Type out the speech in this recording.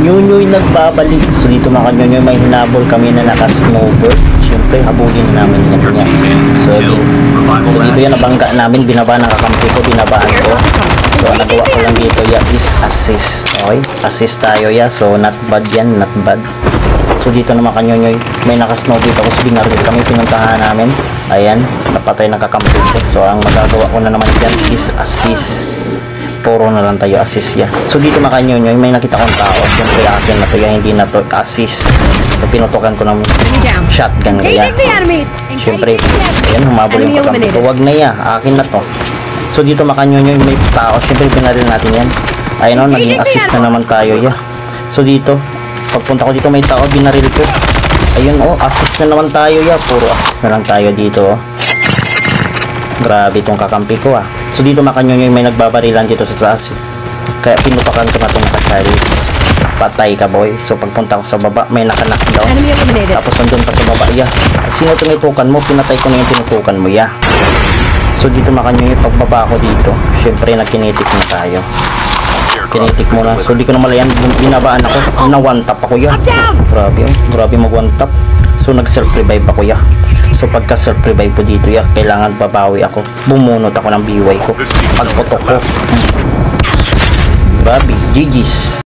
Nyunyoy nagbabalik. So dito mga kanyunyoy, may hinabol kami na naka-snowboard. Siyempre habulin namin yan niya. So dito yan nabangga namin, binaba ng kakampi ko, binabaan ko. So nagawa ko lang dito is assist. Okay, assist tayo ya. So not bad yan, not bad. So dito naman kanyunyoy, may naka-snowboard ako, so binaril kami, pinuntahan namin. Ayan, napatay ng kakampi ko. So ang magagawa ko na naman dyan is assist. Puro na lang tayo assist ya. So dito mga kanyunyoy, may nakita kong tao. Siyempre akin na to ya, hindi na to assist. So pinutukan ko ng shotgun kaya. Siyempre, ayan, humabol yung kakampi ko. Huwag na ya, akin na to. So dito mga kanyunyoy, may tao. Siyempre binaril natin yan. Ayun o, naging assist na naman tayo ya. So dito, pagpunta ko dito may tao, binaril ko. Ayun o, assist na naman tayo ya. Puro assist na lang tayo dito o. Grabe itong kakampi ko ah. So dito makanyunyoy, may nagbabarilan dito sa taas. Kaya pinupakan ko na itong nakasari. Patay ka boy. So pagpunta ko sa baba, may naka-knockdown. Tapos nandun pa sa baba ya. Sino tinutukan mo? Pinatay ko na yung tinutukan mo ya. So dito makanyunyoy, pagbaba ko dito, syempre nagkinetic na tayo. Kinetic mo na. So di ko na malayan, binabaan ako. Na one tap ako ya. Grabe oh. Grabe mag one tap. So nag self revive ako ya. So pagka self revive po dito ya, kailangan babawi ako. Bumunot ako ng BY ko. Pagputok ko. Grabe, GG's.